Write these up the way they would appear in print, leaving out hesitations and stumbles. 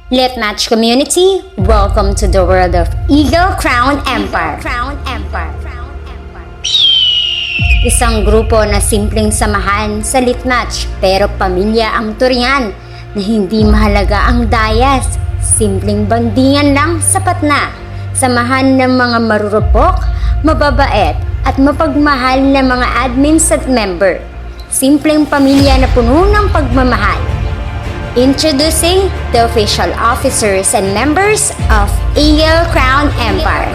Lit Match community, welcome to the world of Eagle Crown Empire. Isang grupo na simpleng samahan sa lit match pero pamilya ang turian na hindi mahalaga ang dayas. Simpleng bandingan lang sapat na. Samahan ng mga marurupok, mababait at mapagmahal na mga admins at member. Simpleng pamilya na puno ng pagmamahal. Introducing the official officers and members of Eagle Crown Empire.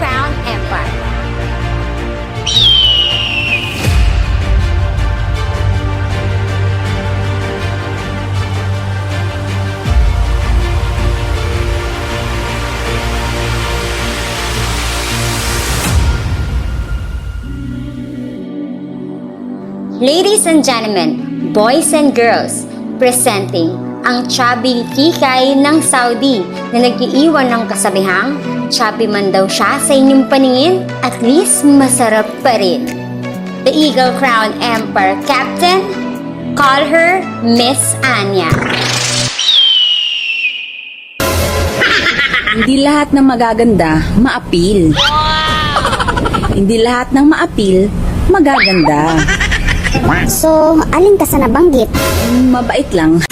Ladies and gentlemen, boys and girls, presenting ang chubby kikay ng Saudi na nag-iiwan ng kasabihang chubby man daw siya sa inyong paningin, at least masarap pa rin. The Eagle Crown Empire Captain, call her Miss Anya. Hindi lahat ng magaganda, maapil. Hindi lahat ng maapil, magaganda. So, alin ka sa nabanggit? Mabait lang.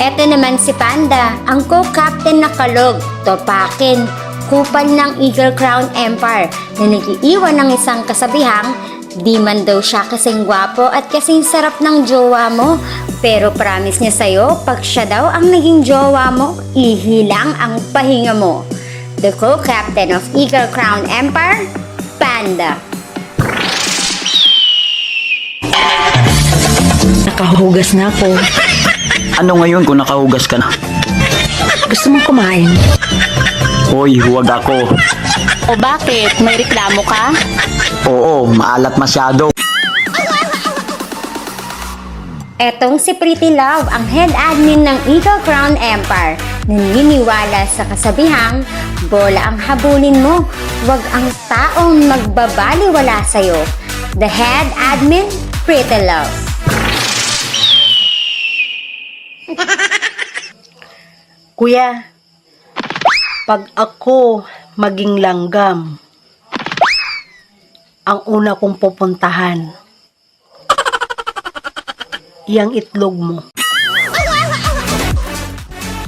Eto naman si Panda, ang co-captain na kalog, topakin, kupal ng Eagle Crown Empire na nag-iiwan ng isang kasabihang, di man daw siya kasing gwapo at kasing sarap ng jowa mo, pero promise niya sa'yo, pag siya daw ang naging jowa mo, ihilang ang pahinga mo. The co-captain of Eagle Crown Empire, Panda. Nakahugas na ako. Ano ngayon kung nakahugas ka na? Gusto mong kumain? Hoy, huwag ako. O bakit? May reklamo ka? Oo, maalat masyado. Etong si Pretty Love, ang head admin ng Eagle Crown Empire, naniniwala sa kasabihang, bola ang habulin mo, wag ang taong magbabaliwala sa'yo. The head admin, Pretty Love. Kuya, pag ako maging langgam, ang una kong pupuntahan, yang itlog mo.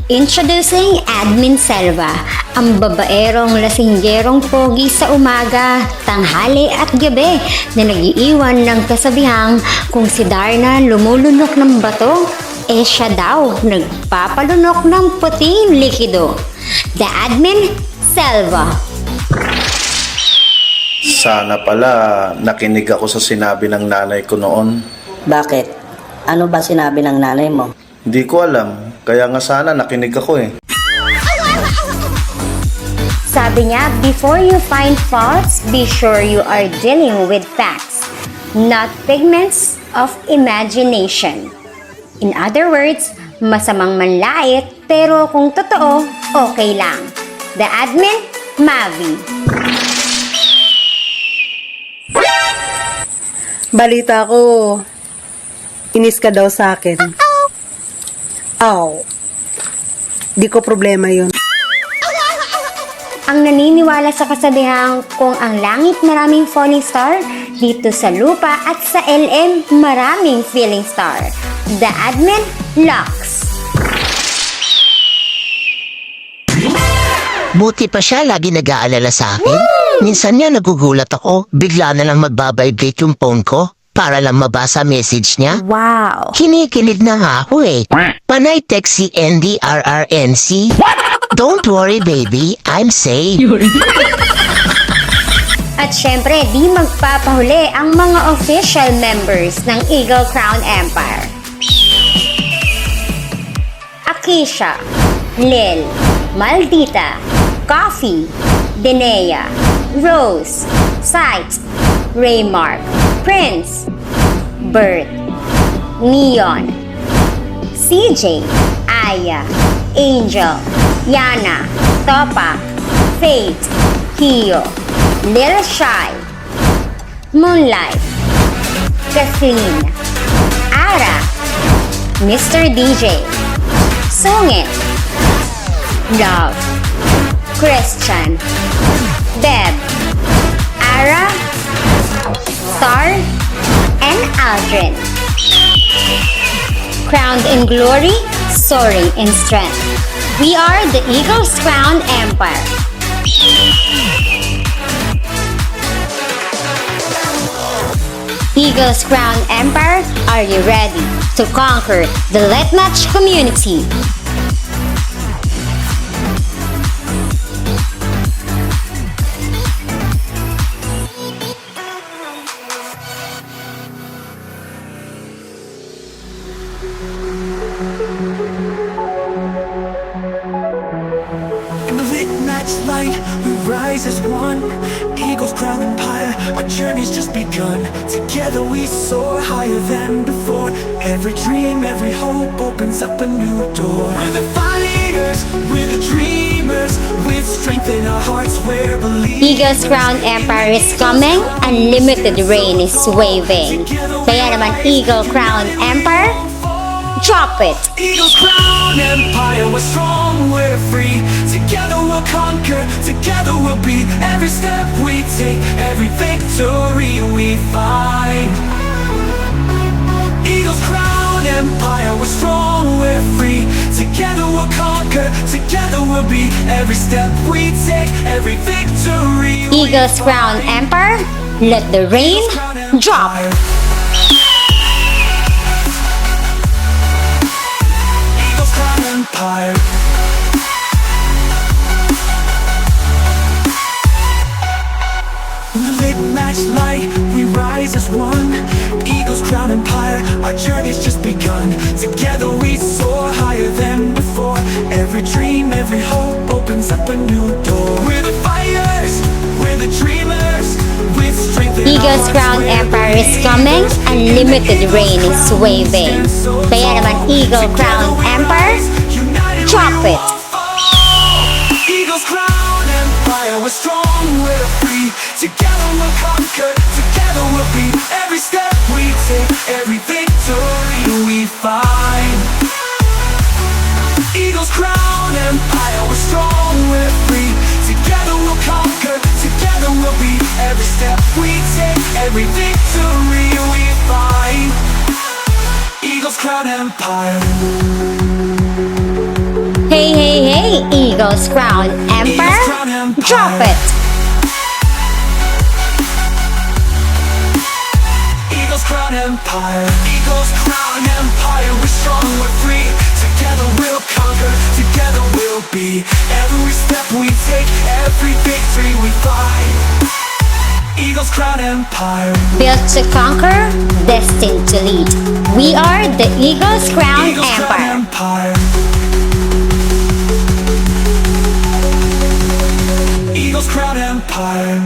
Introducing Admin Selva, ang babaerong lasinggerong pogi sa umaga, tanghali at gabi na nag-iiwan ng kasabihang kung si Darna lumulunok ng bato, eh siya daw nagpapalunok ng puting likido. The Admin Selva. Sana pala nakinig ako sa sinabi ng nanay ko noon. Bakit? Ano ba sinabi ng nanay mo? Hindi ko alam, kaya nga sana nakinig ako eh. Sabi niya, before you find faults, be sure you are dealing with facts, not figments of imagination. In other words, masamang manlait, pero kung totoo, okay lang. The Admin, Mavi. Balita ko, inis ka daw sa akin. Aw, di ko problema yun. Ang naniniwala sa kasabihang kung ang langit maraming falling star, dito sa lupa at sa LM maraming feeling star. The Admin, Lux. Buti pa siya lagi nag-aalala sa akin. Minsan niya nagugulat ako, bigla na lang magbabibrate yung phone ko para lang mabasa message niya. Wow. Kinikilig na nga ako eh. Panay text si NDRRNC. Don't worry baby, I'm safe. At syempre, di magpapahuli ang mga official members ng Eagle Crown Empire. Akisha, Lil, Maldita, Coffee, Denea, Rose, Sight, Raymark, Prince, Bert, Neon, CJ, Aya, Angel, Yana, Topa, Faith, Kio, Lil Shy, Moonlight, Kathleen, Ara, Mr. DJ, Sungit, Love, Christian, Deb, Ara, Star, and Aldrin. Crowned in glory, soaring in strength. We are the Eagles Crown Empire. Eagles Crown Empire, are you ready to conquer the Let Match community? In the lit match light, we rise as one. Eagles Crown Empire, our journey's just begun. Together we soar higher than before. Every dream, every hope opens up a new door. We're the fighters, we're the dreamers. With strength in our hearts, we're believers. Eagles Crown Empire is coming, unlimited reign is waving. Kaya naman Eagle Crown Empire, drop it! Eagles Crown Empire, we're strong, we're free. Together we'll conquer, together we'll beat. Every step we take, every victory we find. Eagles Crown Empire, we're strong, we're free. Together we'll conquer, together we'll beat. Every step we take, every victory we Eagles Crown Empire, let the rain drop! Eagles Crown Empire. In the lit match light, we rise as one. Eagles Crown Empire, our journey's just begun. Together we soar higher than before. Every dream, every hope opens up a new door. We're the fighters, we're the dreamers. With strength in our Eagles hearts, Crown we're Empire is coming, unlimited reign is waving. Kaya naman Eagle Crown Empire, drop it! Eagles Crown Empire, we're strong, we're free. Together we'll conquer, together we'll beat. Every step we take, every victory we find. Eagles Crown Empire, we're strong, we're free. Together we'll conquer, together we'll beat. Every step we take, every victory we find. Eagles Crown Empire. Hey, hey, hey, Eagles Crown Empire, drop it! Eagles Crown Empire. Eagles Crown Empire. We're strong, we're free. Together we'll conquer, together we'll be. Every step we take, every victory we find. Eagles Crown Empire. Built to conquer, destined to lead. We are the Eagles Crown Eagles Crown Empire. Empire. Eagles Crown Empire.